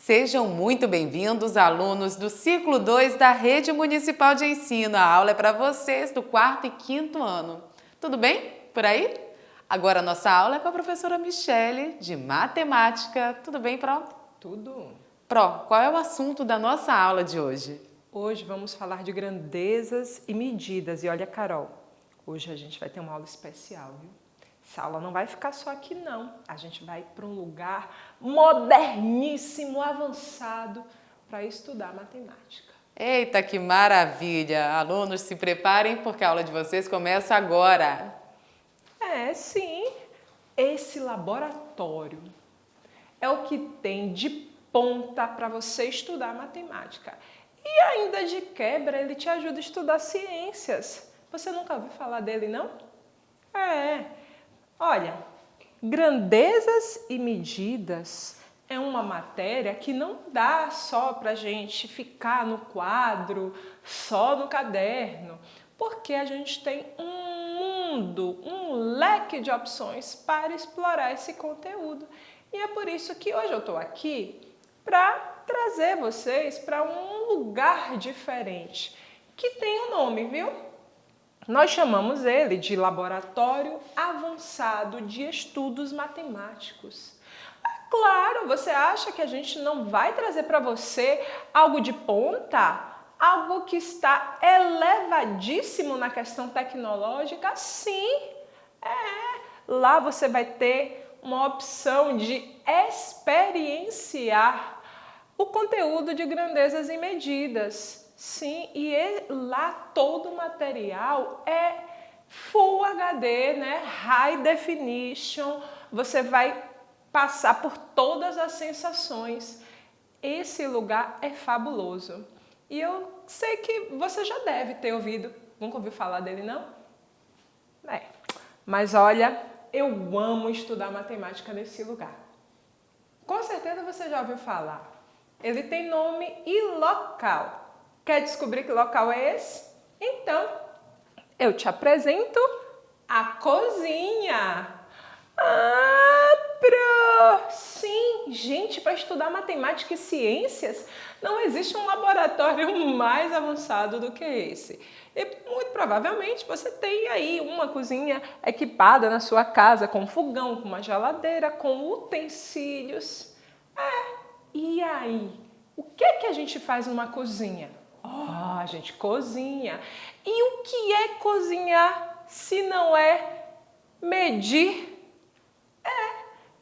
Sejam muito bem-vindos, alunos do ciclo 2 da Rede Municipal de Ensino. A aula é para vocês do 4º e 5º ano. Tudo bem por aí? Agora a nossa aula é com a professora Michele, de Matemática. Tudo bem, Pró? Tudo. Pró, qual é o assunto da nossa aula de hoje? Hoje vamos falar de grandezas e medidas. E olha, Carol, hoje a gente vai ter uma aula especial, viu? Essa aula não vai ficar só aqui, não. A gente vai para um lugar moderníssimo, avançado, para estudar matemática. Eita, que maravilha! Alunos, se preparem porque a aula de vocês começa agora. Sim. Esse laboratório é o que tem de ponta para você estudar matemática. E ainda de quebra, ele te ajuda a estudar ciências. Você nunca ouviu falar dele, não? Olha, grandezas e medidas é uma matéria que não dá só para a gente ficar no quadro, só no caderno, porque a gente tem um mundo, um leque de opções para explorar esse conteúdo. E é por isso que hoje eu estou aqui para trazer vocês para um lugar diferente, que tem um nome, viu? Nós chamamos ele de Laboratório Avançado de Estudos Matemáticos. Claro, você acha que a gente não vai trazer para você algo de ponta? Algo que está elevadíssimo na questão tecnológica? Sim, Lá você vai ter uma opção de experienciar o conteúdo de grandezas e medidas. Sim, e lá todo o material é Full HD, né? High Definition. Você vai passar por todas as sensações. Esse lugar é fabuloso. E eu sei que você já deve ter ouvido. Nunca ouviu falar dele, não? Mas olha, eu amo estudar matemática nesse lugar. Com certeza você já ouviu falar. Ele tem nome e local. Quer descobrir que local é esse? Então, eu te apresento a cozinha. Sim, gente, para estudar matemática e ciências, não existe um laboratório mais avançado do que esse. E muito provavelmente você tem aí uma cozinha equipada na sua casa com fogão, com uma geladeira, com utensílios. E aí? O que é que a gente faz numa cozinha? A gente cozinha. E o que é cozinhar se não é medir?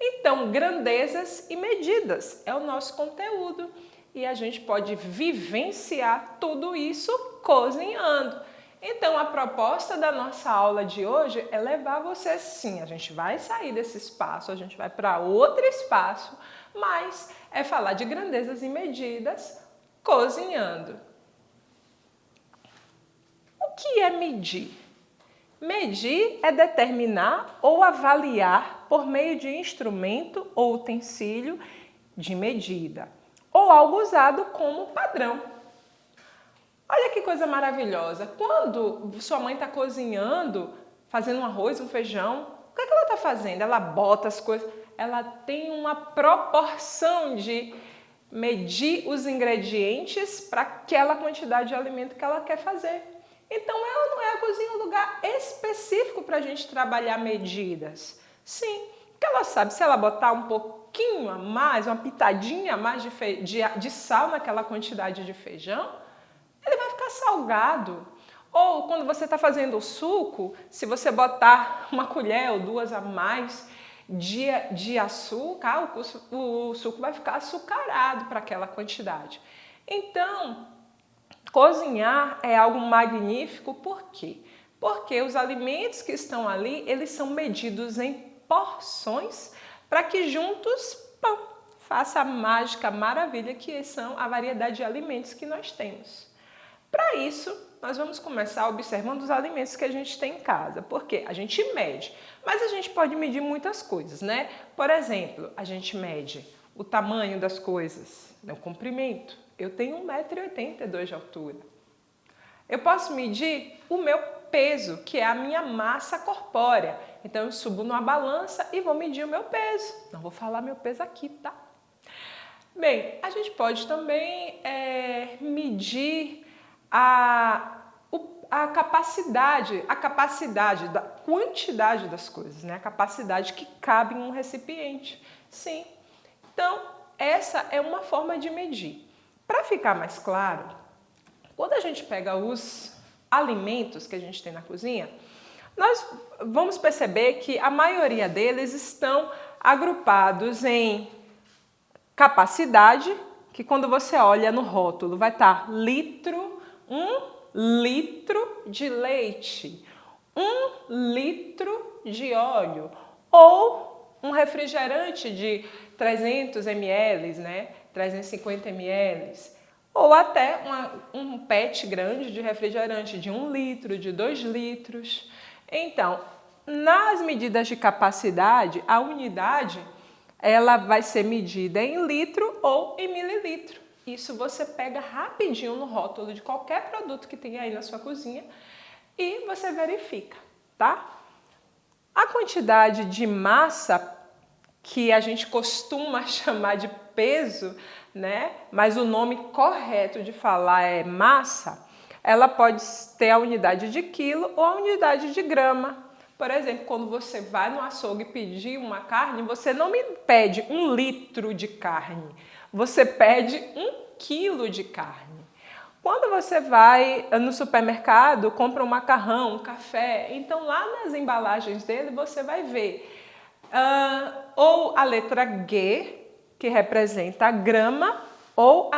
Então, grandezas e medidas é o nosso conteúdo. E a gente pode vivenciar tudo isso cozinhando. Então, a proposta da nossa aula de hoje é levar você, sim, a gente vai sair desse espaço, a gente vai para outro espaço, mas é falar de grandezas e medidas cozinhando. O que é medir? Medir é determinar ou avaliar por meio de instrumento ou utensílio de medida, ou algo usado como padrão. Olha que coisa maravilhosa! Quando sua mãe está cozinhando, fazendo um arroz, um feijão, o que ela está fazendo? Ela bota as coisas, ela tem uma proporção de medir os ingredientes para aquela quantidade de alimento que ela quer fazer. Então, ela não é a cozinha um lugar específico para a gente trabalhar medidas. Sim, porque ela sabe, se ela botar um pouquinho a mais, uma pitadinha a mais de sal naquela quantidade de feijão, ele vai ficar salgado. Ou quando você está fazendo o suco, se você botar uma colher ou duas a mais de açúcar, o suco vai ficar açucarado para aquela quantidade. Então, cozinhar é algo magnífico, por quê? Porque os alimentos que estão ali, eles são medidos em porções para que juntos, faça a mágica maravilha que são a variedade de alimentos que nós temos. Para isso, nós vamos começar observando os alimentos que a gente tem em casa, porque a gente mede, mas a gente pode medir muitas coisas, né? Por exemplo, a gente mede o tamanho das coisas, o comprimento. Eu tenho 1,82 m de altura. Eu posso medir o meu peso, que é a minha massa corpórea. Então, eu subo numa balança e vou medir o meu peso. Não vou falar meu peso aqui, tá? Bem, a gente pode também medir a capacidade da quantidade das coisas, né? A capacidade que cabe em um recipiente. Sim. Então, essa é uma forma de medir. Para ficar mais claro, quando a gente pega os alimentos que a gente tem na cozinha, nós vamos perceber que a maioria deles estão agrupados em capacidade, que quando você olha no rótulo vai estar litro, 1 litro de leite, 1 litro de óleo, ou um refrigerante de 300 ml, né? 350 ml, ou até um PET grande de refrigerante de 1 litro, de 2 litros. Então, nas medidas de capacidade, a unidade ela vai ser medida em litro ou em mililitro. Isso você pega rapidinho no rótulo de qualquer produto que tem aí na sua cozinha e você verifica, tá? A quantidade de massa que a gente costuma chamar de peso, né? Mas o nome correto de falar é massa, ela pode ter a unidade de quilo ou a unidade de grama. Por exemplo, quando você vai no açougue pedir uma carne, você não me pede 1 litro de carne, você pede 1 quilo de carne. Quando você vai no supermercado, compra um macarrão, um café, então lá nas embalagens dele você vai ver ou a letra G, que representa a grama, ou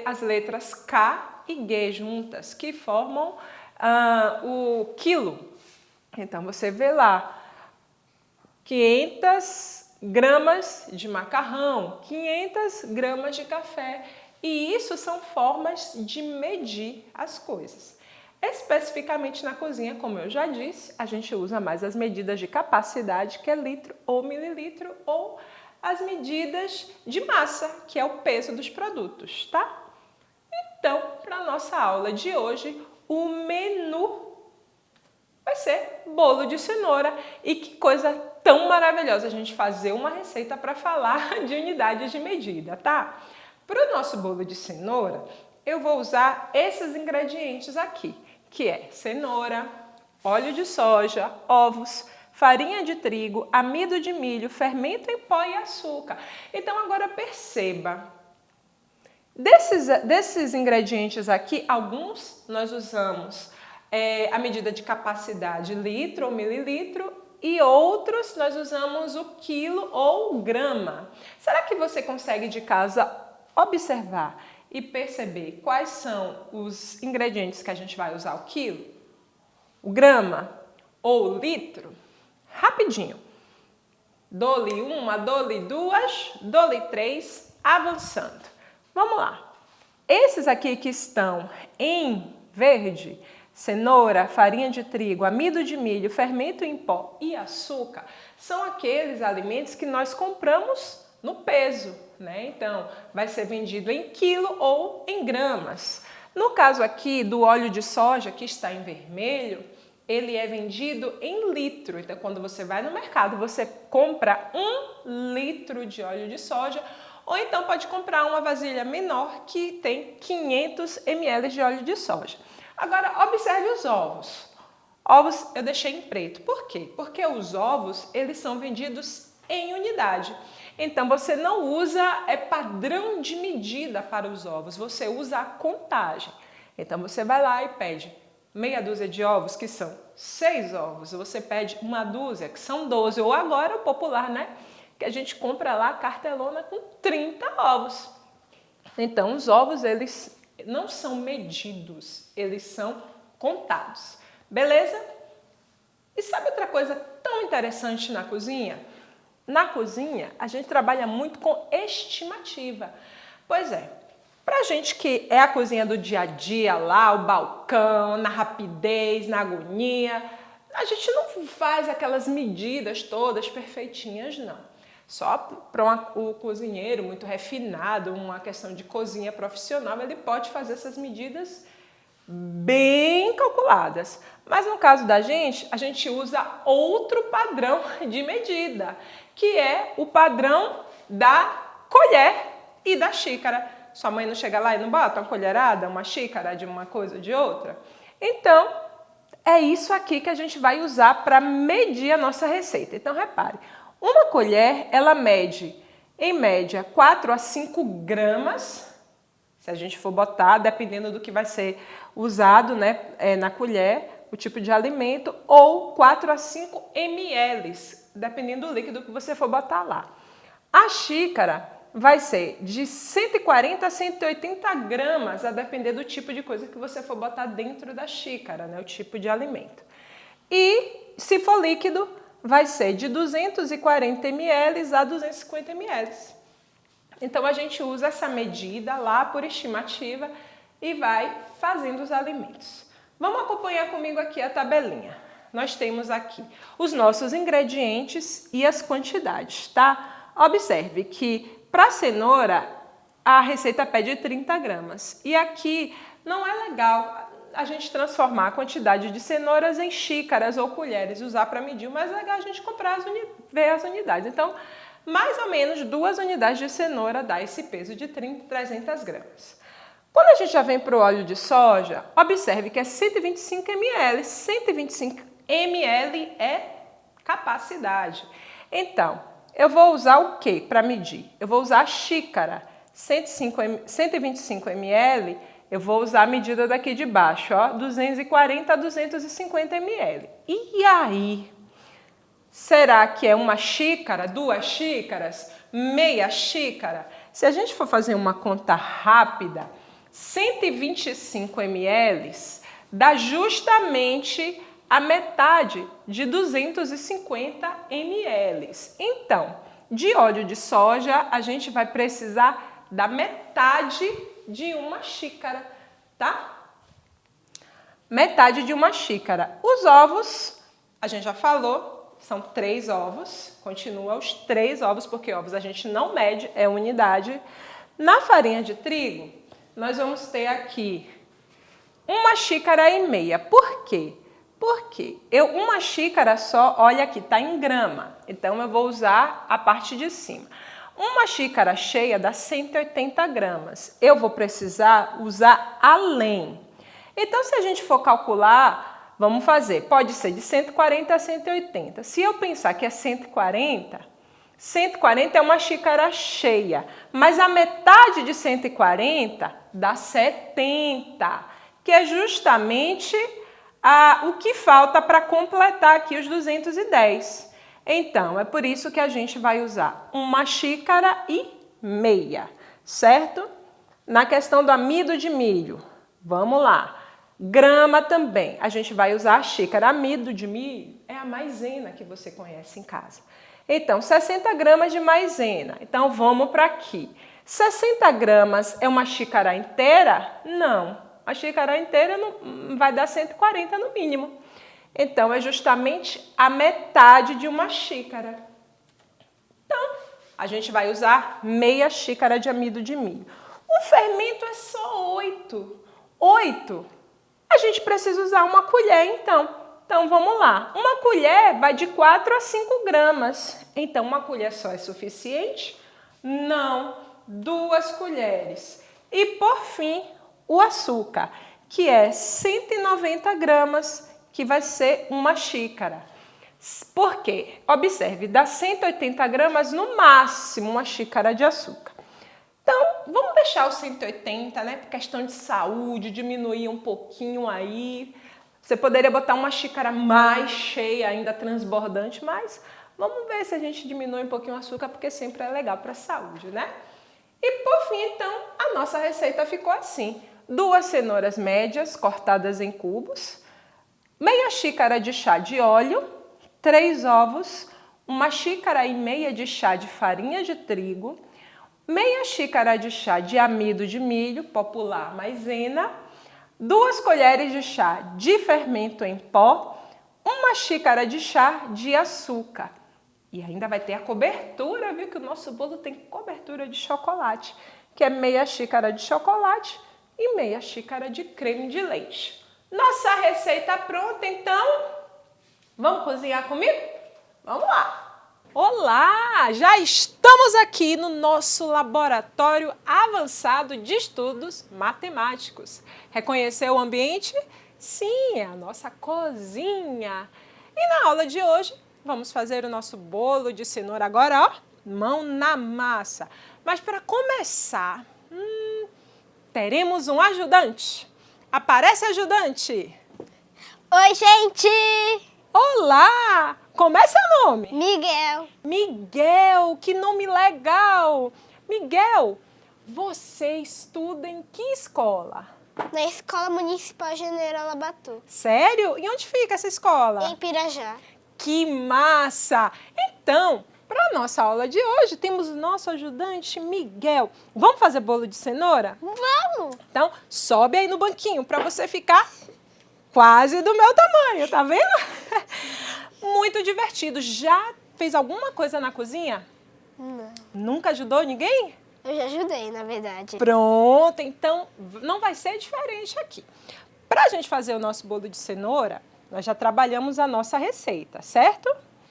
as letras K e G juntas, que formam o quilo. Então, você vê lá 500 gramas de macarrão, 500 gramas de café. E isso são formas de medir as coisas. Especificamente na cozinha, como eu já disse, a gente usa mais as medidas de capacidade, que é litro ou mililitro, ou as medidas de massa, que é o peso dos produtos, tá? Então, para a nossa aula de hoje, o menu vai ser bolo de cenoura. E que coisa tão maravilhosa a gente fazer uma receita para falar de unidades de medida, tá? Para o nosso bolo de cenoura, eu vou usar esses ingredientes aqui, que é cenoura, óleo de soja, ovos, farinha de trigo, amido de milho, fermento em pó e açúcar. Então agora perceba, desses ingredientes aqui, alguns nós usamos a medida de capacidade litro ou mililitro e outros nós usamos o quilo ou grama. Será que você consegue de casa observar e perceber quais são os ingredientes que a gente vai usar? O quilo, o grama ou o litro? Rapidinho. Dou-lhe uma, dou-lhe duas, dou-lhe três, avançando. Vamos lá. Esses aqui que estão em verde, cenoura, farinha de trigo, amido de milho, fermento em pó e açúcar, são aqueles alimentos que nós compramos no peso, né? Então, vai ser vendido em quilo ou em gramas. No caso aqui do óleo de soja, que está em vermelho, ele é vendido em litro. Então, quando você vai no mercado, você compra 1 litro de óleo de soja, ou então pode comprar uma vasilha menor que tem 500 ml de óleo de soja. Agora, observe os ovos. Ovos eu deixei em preto. Por quê? Porque os ovos, eles são vendidos em unidade. Então, você não usa padrão de medida para os ovos, você usa a contagem. Então, você vai lá e pede meia dúzia de ovos, que são 6 ovos. Você pede uma dúzia, que são 12. Ou agora o popular, né? Que a gente compra lá a cartelona com 30 ovos. Então, os ovos, eles não são medidos, eles são contados. Beleza? E sabe outra coisa tão interessante na cozinha? Na cozinha, a gente trabalha muito com estimativa. Pois é, pra gente que é a cozinha do dia a dia, lá, o balcão, na rapidez, na agonia, a gente não faz aquelas medidas todas perfeitinhas, não. Só para o cozinheiro muito refinado, uma questão de cozinha profissional, ele pode fazer essas medidas bem calculadas. Mas no caso da gente, a gente usa outro padrão de medida, que é o padrão da colher. E da xícara. Sua mãe não chega lá e não bota uma colherada, uma xícara de uma coisa ou de outra? Então, é isso aqui que a gente vai usar para medir a nossa receita. Então, repare, uma colher, ela mede, em média, 4 a 5 gramas, se a gente for botar, dependendo do que vai ser usado, né, na colher, o tipo de alimento, ou 4 a 5 ml, dependendo do líquido que você for botar lá. A xícara vai ser de 140 a 180 gramas, a depender do tipo de coisa que você for botar dentro da xícara, né, o tipo de alimento. E, se for líquido, vai ser de 240 ml a 250 ml. Então, a gente usa essa medida lá por estimativa e vai fazendo os alimentos. Vamos acompanhar comigo aqui a tabelinha. Nós temos aqui os nossos ingredientes e as quantidades, tá? Observe que para cenoura a receita pede 30 gramas. E aqui não é legal a gente transformar a quantidade de cenouras em xícaras ou colheres, usar para medir, mas é legal a gente comprar ver as unidades. Então, mais ou menos 2 unidades de cenoura dá esse peso de 300 gramas. Quando a gente já vem para o óleo de soja, observe que é 125 ml. 125 ml é capacidade. Então, eu vou usar o que para medir? Eu vou usar a xícara. 125 ml, eu vou usar a medida daqui de baixo, ó, 240 a 250 ml. E aí? Será que é uma xícara, 2 xícaras, meia xícara? Se a gente for fazer uma conta rápida, 125 ml dá justamente a metade de 250 ml. Então, de óleo de soja, a gente vai precisar da metade de uma xícara, tá? Metade de uma xícara. Os ovos, a gente já falou, são 3 ovos. Continua os 3 ovos, porque ovos a gente não mede, é unidade. Na farinha de trigo, nós vamos ter aqui 1,5 xícaras. Por quê? Porque uma xícara só, olha aqui, está em grama. Então, eu vou usar a parte de cima. Uma xícara cheia dá 180 gramas. Eu vou precisar usar além. Então, se a gente for calcular, vamos fazer. Pode ser de 140 a 180. Se eu pensar que é 140 é uma xícara cheia. Mas a metade de 140 dá 70, que é justamente o que falta para completar aqui os 210. Então, é por isso que a gente vai usar 1,5 xícaras, certo? Na questão do amido de milho, vamos lá. Grama também, a gente vai usar a xícara. Amido de milho é a maisena que você conhece em casa. Então, 60 gramas de maisena. Então, vamos para aqui. 60 gramas é uma xícara inteira? Não. A xícara inteira não vai dar 140 no mínimo. Então, é justamente a metade de uma xícara. Então, a gente vai usar meia xícara de amido de milho. O fermento é só 8. 8. A gente precisa usar uma colher, então. Então, vamos lá. Uma colher vai de 4 a 5 gramas. Então, uma colher só é suficiente? Não. 2 colheres. E, por fim, o açúcar, que é 190 gramas, que vai ser uma xícara. Por quê? Observe, dá 180 gramas no máximo uma xícara de açúcar. Então, vamos deixar os 180, né? Por questão de saúde, diminuir um pouquinho aí. Você poderia botar uma xícara mais cheia, ainda transbordante, mas vamos ver se a gente diminui um pouquinho o açúcar, porque sempre é legal para a saúde, né? E por fim, então, a nossa receita ficou assim. 2 cenouras médias cortadas em cubos, meia xícara de chá de óleo, 3 ovos, 1,5 xícaras de chá de farinha de trigo, meia xícara de chá de amido de milho, popular maisena, 2 colheres de chá de fermento em pó, 1 xícara de chá de açúcar. E ainda vai ter a cobertura, viu? Que o nosso bolo tem cobertura de chocolate, que é meia xícara de chocolate e meia xícara de creme de leite. Nossa receita pronta, então, vamos cozinhar comigo? Vamos lá! Olá! Já estamos aqui no nosso laboratório avançado de estudos matemáticos. Reconheceu o ambiente? Sim, é a nossa cozinha. E na aula de hoje, vamos fazer o nosso bolo de cenoura agora, ó, mão na massa. Mas para começar, teremos um ajudante. Aparece, ajudante! Oi, gente! Olá! Como é seu nome? Miguel. Miguel, que nome legal! Miguel, você estuda em que escola? Na Escola Municipal General Labatu, Sério? E onde fica essa escola? em Pirajá. Que massa! Então, para a nossa aula de hoje, temos o nosso ajudante Miguel. Vamos fazer bolo de cenoura? Vamos! Então, sobe aí no banquinho para você ficar quase do meu tamanho, tá vendo? Muito divertido. Já fez alguma coisa na cozinha? Não. Nunca ajudou ninguém? Eu já ajudei, na verdade. Pronto, então não vai ser diferente aqui. Para a gente fazer o nosso bolo de cenoura, nós já trabalhamos a nossa receita, certo?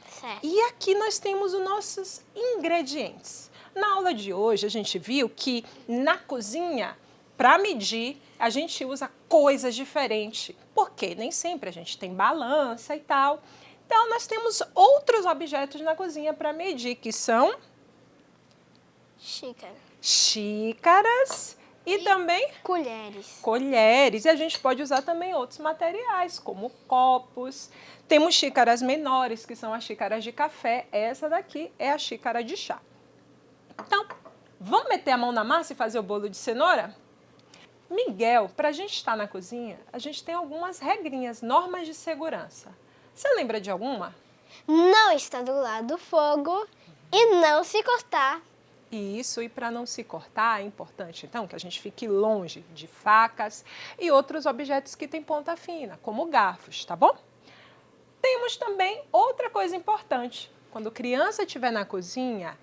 Certo. E aqui nós temos os nossos ingredientes. Na aula de hoje, a gente viu que na cozinha, para medir, a gente usa coisas diferentes, porque nem sempre a gente tem balança e tal. Então, nós temos outros objetos na cozinha para medir, que são Xícara. xícaras e também Colheres. colheres. E a gente pode usar também outros materiais, como copos. Temos xícaras menores, que são as xícaras de café. Essa daqui é a xícara de chá. Então, vamos meter a mão na massa e fazer o bolo de cenoura? Miguel, para a gente estar na cozinha, a gente tem algumas regrinhas, normas de segurança. Você lembra de alguma? Não está do lado do fogo e não se cortar. Isso, e para não se cortar, é importante, então, que a gente fique longe de facas e outros objetos que têm ponta fina, como garfos, tá bom? Temos também outra coisa importante. Quando criança estiver na cozinha,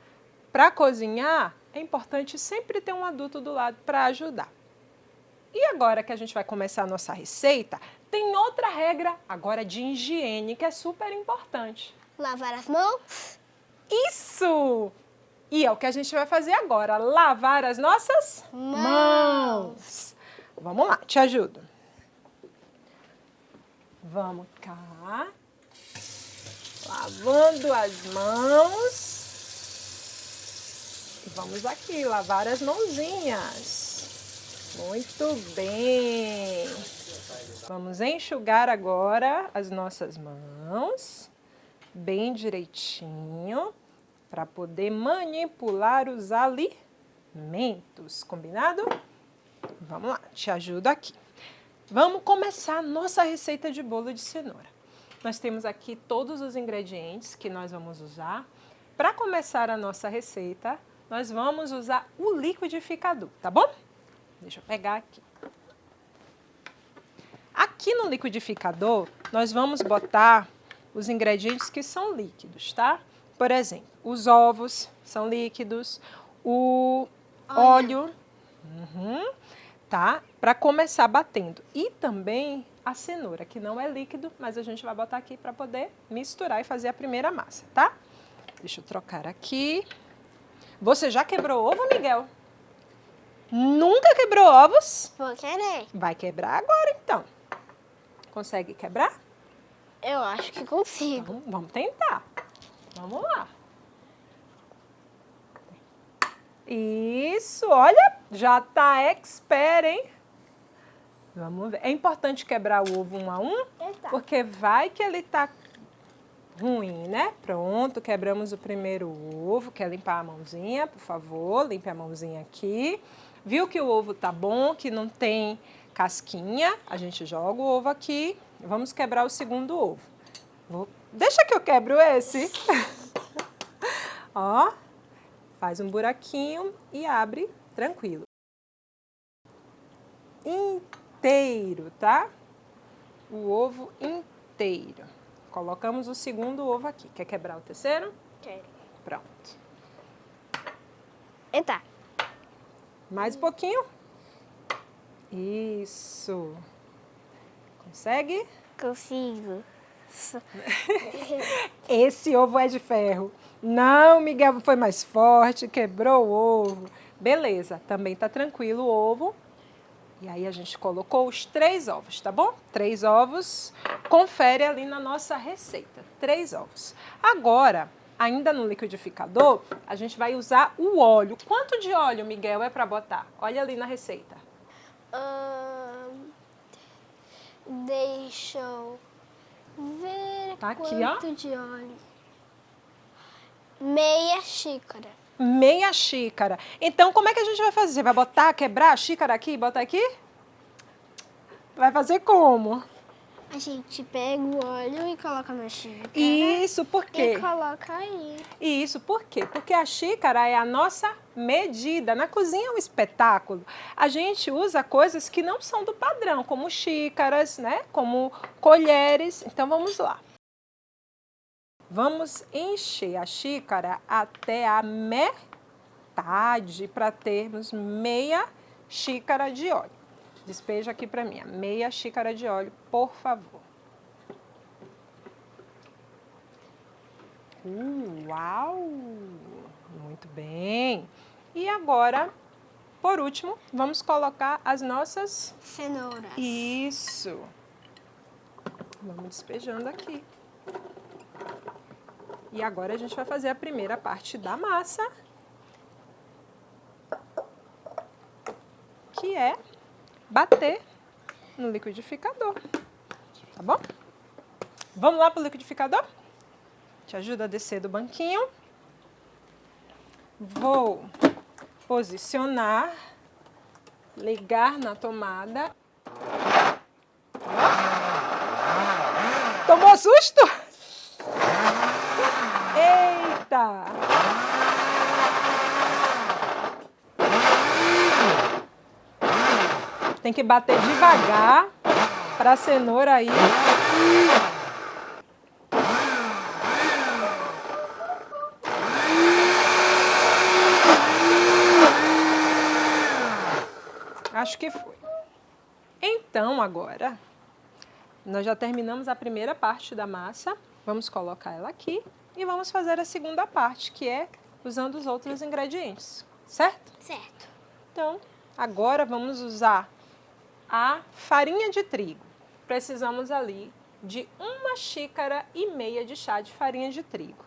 para cozinhar, é importante sempre ter um adulto do lado para ajudar. E agora que a gente vai começar a nossa receita, tem outra regra agora de higiene que é super importante. Lavar as mãos. Isso! E é o que a gente vai fazer agora, lavar as nossas mãos. Vamos lá, te ajudo. Vamos cá. Lavando as mãos. E vamos aqui, lavar as mãozinhas. Muito bem. Vamos enxugar agora as nossas mãos, bem direitinho, para poder manipular os alimentos. Combinado? Vamos lá, te ajudo aqui. Vamos começar a nossa receita de bolo de cenoura. Nós temos aqui todos os ingredientes que nós vamos usar. Para começar a nossa receita, nós vamos usar o liquidificador, tá bom? Deixa eu pegar aqui. Aqui no liquidificador, nós vamos botar os ingredientes que são líquidos, tá? Por exemplo, os ovos são líquidos, o óleo, tá? Para começar batendo. E também a cenoura, que não é líquido, mas a gente vai botar aqui para poder misturar e fazer a primeira massa, tá? Deixa eu trocar aqui. Você já quebrou ovo, Miguel? Nunca quebrou ovos? Vou querer. Vai quebrar agora, então. Consegue quebrar? Eu acho que consigo. Então, vamos tentar. Vamos lá. Isso, olha, já tá expert, hein? Vamos ver. É importante quebrar o ovo um a um, Eita. porque vai que ele tá ruim, né? Pronto, quebramos o primeiro ovo. Quer limpar a mãozinha, por favor? Limpe a mãozinha aqui. Viu que o ovo tá bom, que não tem casquinha? A gente joga o ovo aqui. Vamos quebrar o segundo ovo. Deixa que eu quebro esse. Ó, faz um buraquinho e abre tranquilo. Inteiro, tá? O ovo inteiro. Colocamos o segundo ovo aqui. Quer quebrar o terceiro? Quero. Pronto. Eita. Mais um pouquinho. Isso. Consegue? Consigo. Nossa. Esse ovo é de ferro. Não, Miguel foi mais forte, quebrou o ovo. Beleza, também tá tranquilo o ovo. E aí a gente colocou os 3 ovos, tá bom? 3 ovos, confere ali na nossa receita. 3 ovos. Agora, ainda no liquidificador, a gente vai usar o óleo. Quanto de óleo, Miguel, é para botar? Olha ali na receita. Deixa eu ver Tá aqui, ó. quanto de óleo. Meia xícara. Meia xícara. Então, como é que a gente vai fazer? Vai botar, quebrar a xícara aqui e botar aqui? Vai fazer como? A gente pega o óleo e coloca na xícara. Isso, por quê? E coloca aí. Isso, por quê? Porque a xícara é a nossa medida. Na cozinha é um espetáculo. A gente usa coisas que não são do padrão, como xícaras, né? Como colheres. Então, vamos lá. Vamos encher a xícara até a metade para termos meia xícara de óleo. Despeja aqui para mim, meia xícara de óleo, por favor. Uau! Muito bem. E agora, por último, vamos colocar as nossas Cenouras. Isso. Vamos despejando aqui. E agora a gente vai fazer a primeira parte da massa, que é bater no liquidificador, tá bom? Vamos lá para o liquidificador? Te ajuda a descer do banquinho. Vou posicionar, ligar na tomada. Tomou susto? Eita! Tem que bater devagar para a cenoura aí. Acho que foi. Então, agora, nós já terminamos a primeira parte da massa. Vamos colocar ela aqui e vamos fazer a segunda parte, que é usando os outros ingredientes, certo? Certo. Então, agora vamos usar a farinha de trigo. Precisamos ali de 1,5 xícara de chá de farinha de trigo.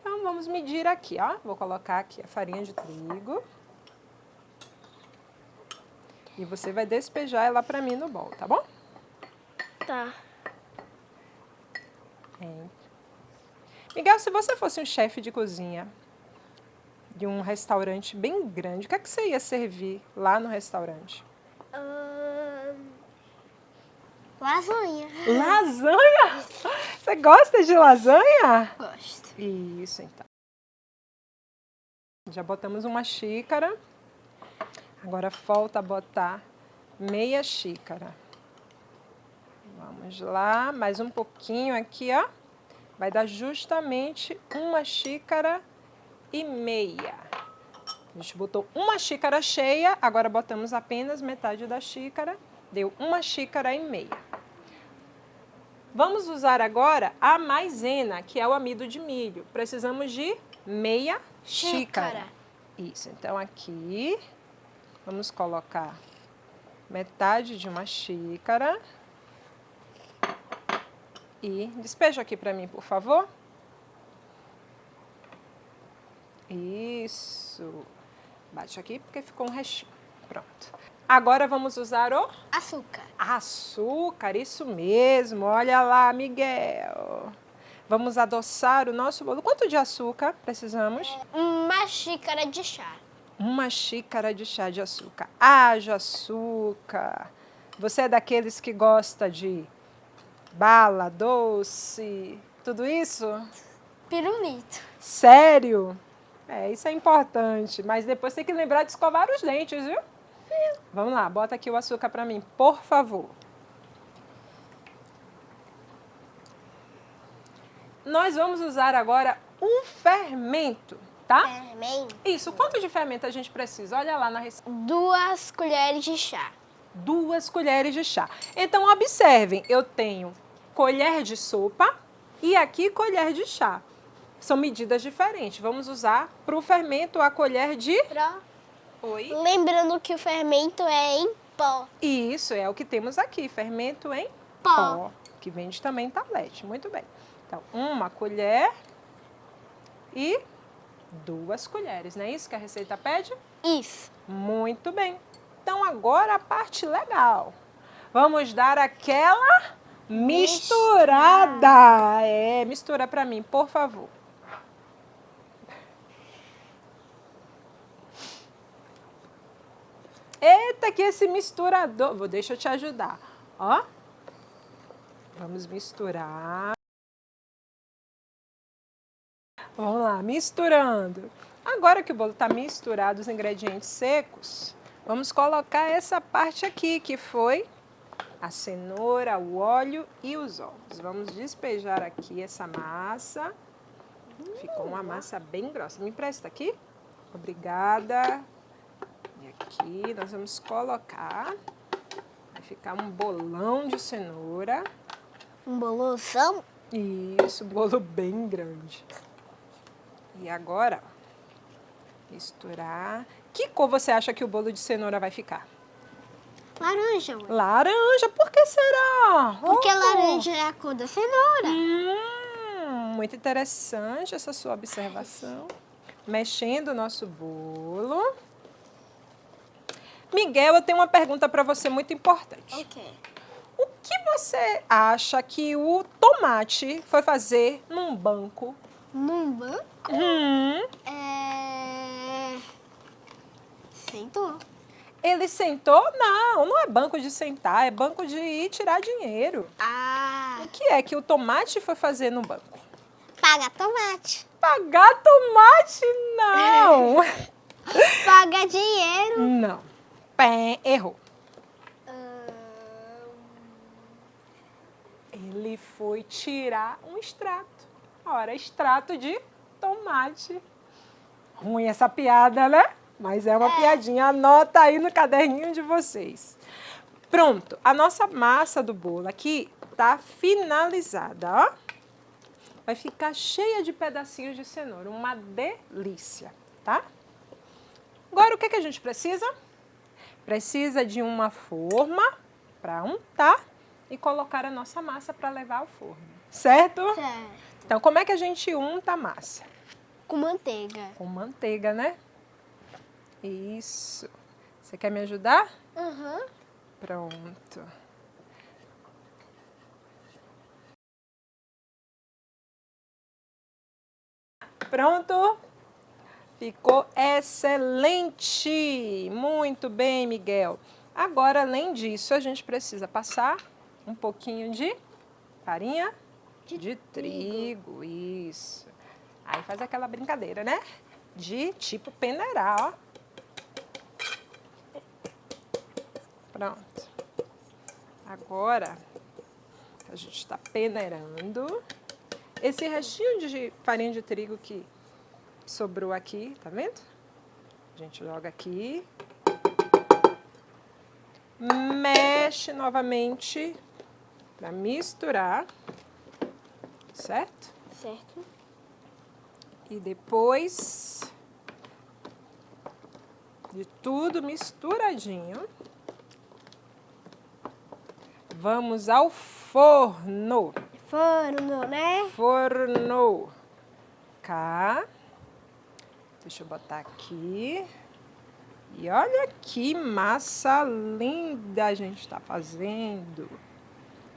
Então, vamos medir aqui, ó. Vou colocar aqui a farinha de trigo. E você vai despejar ela para mim no bol, tá bom? Tá. Miguel, se você fosse um chefe de cozinha de um restaurante bem grande, o que é que você ia servir lá no restaurante? Lasanha. Lasanha? Você gosta de lasanha? Gosto. Isso, então. Já botamos 1 xícara. Agora falta botar meia xícara. Vamos lá, mais um pouquinho aqui, ó. Vai dar justamente 1,5 xícara. A gente botou 1 xícara cheia, agora botamos apenas metade da xícara, deu 1,5 xícara. Vamos usar agora a maisena, que é o amido de milho. Precisamos de meia xícara. Isso, então aqui vamos colocar metade de 1 xícara. E despeja aqui para mim, por favor. Isso. Bate aqui porque ficou um restinho. Pronto. Agora vamos usar o Açúcar. açúcar, isso mesmo. Olha lá, Miguel. Vamos adoçar o nosso bolo. Quanto de açúcar precisamos? 1 xícara de chá. 1 xícara de chá de açúcar. Haja açúcar. Você é daqueles que gosta de bala, doce, tudo isso? Pirulito. Sério? Isso é importante. Mas depois tem que lembrar de escovar os dentes, viu? Vamos lá, bota aqui o açúcar para mim, por favor. Nós vamos usar agora um fermento, tá? Fermento. Isso, quanto de fermento a gente precisa? Olha lá na receita. 2 colheres de chá. 2 colheres de chá. Então, observem, eu tenho colher de sopa e aqui colher de chá. São medidas diferentes. Vamos usar para o fermento a colher de... Oi? Lembrando que o fermento é em pó. Isso, é o que temos aqui, fermento em Pó. pó, que vende também em tablete. Muito bem. Então, 1 colher e 2 colheres, não é isso que a receita pede? Isso. Muito bem. Então, agora a parte legal. Vamos dar aquela misturada. Mistura para mim, por favor. Eita, que esse misturador... Deixa eu te ajudar. Ó. Vamos misturar. Vamos lá, misturando. Agora que o bolo está misturado, os ingredientes secos, vamos colocar essa parte aqui, que foi a cenoura, o óleo e os ovos. Vamos despejar aqui essa massa. Ficou uma massa bem grossa. Me empresta aqui? Obrigada. E aqui nós vamos colocar. Vai ficar um bolão de cenoura. Um bolozão. Isso, bolo bem grande. E agora, misturar. Que cor você acha que o bolo de cenoura vai ficar? Laranja, mãe. Laranja, por que será? Porque Oh! laranja é a cor da cenoura. Muito interessante essa sua observação. Mexendo o nosso bolo. Miguel, eu tenho uma pergunta para você muito importante. Ok. O que você acha que o tomate foi fazer num banco? Num banco? Sentou. Ele sentou? Não, não é banco de sentar, é banco de ir tirar dinheiro. O que é que o tomate foi fazer no banco? Paga tomate. Pagar tomate? Não. Paga dinheiro. Não. Pé, errou. Ele foi tirar um extrato. Ora, extrato de tomate. Ruim essa piada, né? Mas é uma piadinha. Anota aí no caderninho de vocês. Pronto. A nossa massa do bolo aqui tá finalizada, ó. Vai ficar cheia de pedacinhos de cenoura. Uma delícia, tá? Agora, o que a gente precisa? Precisa de uma forma para untar e colocar a nossa massa para levar ao forno. Certo? Certo. Então, como é que a gente unta a massa? Com manteiga. Com manteiga, né? Isso. Você quer me ajudar? Uhum. Pronto. Pronto? Ficou excelente! Muito bem, Miguel. Agora, além disso, a gente precisa passar um pouquinho de farinha de trigo. Isso. Aí faz aquela brincadeira, né? De tipo peneirar, ó. Pronto. Agora, a gente está peneirando. Esse restinho de farinha de trigo que sobrou aqui, tá vendo? A gente joga aqui. Mexe novamente para misturar, certo? Certo. E depois de tudo misturadinho, vamos ao forno. Forno, né? Forno. Cá. Deixa eu botar aqui. E olha que massa linda a gente está fazendo.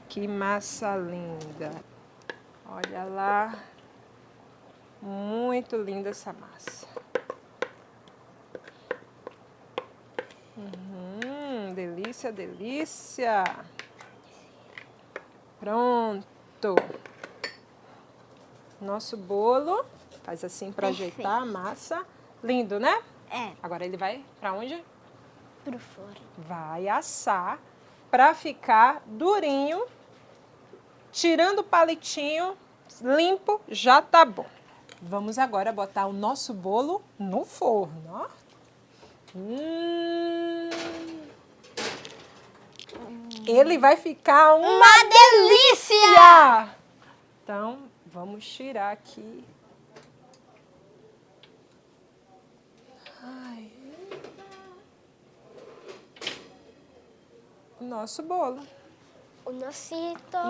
Que massa linda. Olha lá. Muito linda essa massa. Delícia, delícia. Pronto. Nosso bolo. Faz assim para ajeitar a massa. Lindo, né? É. Agora ele vai para onde? Pro forno. Vai assar para ficar durinho. Tirando o palitinho, limpo, já tá bom. Vamos agora botar o nosso bolo no forno, ó. ele vai ficar uma delícia! Então, vamos tirar aqui. Ai. O nosso bolo. O O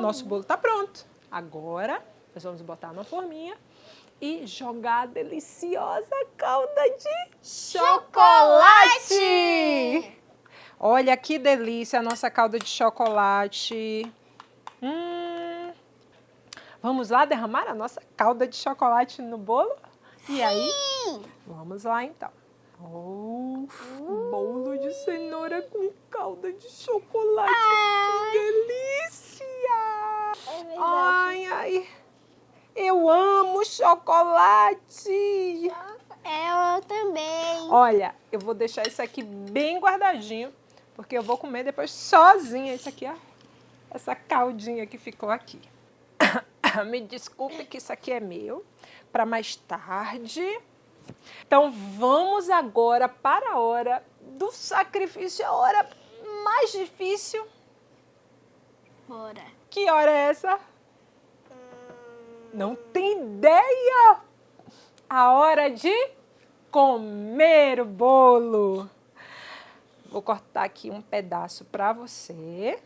nosso bolo tá pronto. Agora, nós vamos botar numa forminha e jogar a deliciosa calda de chocolate! Olha que delícia a nossa calda de chocolate. Vamos lá derramar a nossa calda de chocolate no bolo? E aí? Vamos lá então. Bolo de cenoura com calda de chocolate. Que delícia! É verdade. Ai, ai. Eu amo chocolate. Eu também. Olha, eu vou deixar isso aqui bem guardadinho, porque eu vou comer depois sozinha. Isso aqui, ó. Essa caldinha que ficou aqui. Me desculpe que isso aqui é meu, para mais tarde. Então, vamos agora para a hora do sacrifício, a hora mais difícil. Bora. Que hora é essa? Não tem ideia! A hora de comer o bolo. Vou cortar aqui um pedaço para você.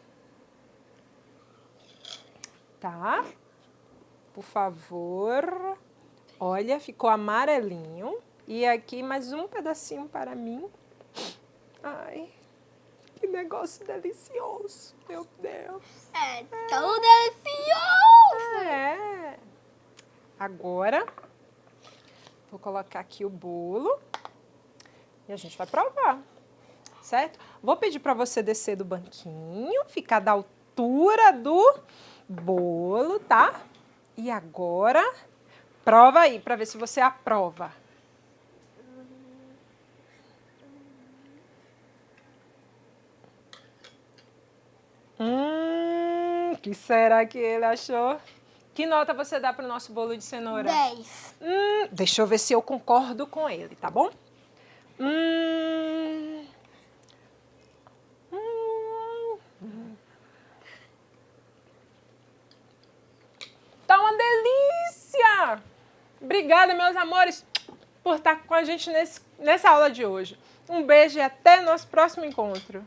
Tá? Por favor. Olha, ficou amarelinho. E aqui mais um pedacinho para mim. Ai, que negócio delicioso. Meu Deus. É tão delicioso! É. Agora, vou colocar aqui o bolo e a gente vai provar, certo? Vou pedir para você descer do banquinho, ficar da altura do bolo, tá? E agora, prova aí para ver se você aprova. Que será que ele achou? Que nota você dá para o nosso bolo de cenoura? 10. Deixa eu ver se eu concordo com ele, tá bom? Tá uma delícia! Obrigada, meus amores, por estar com a gente nessa aula de hoje. Um beijo e até nosso próximo encontro.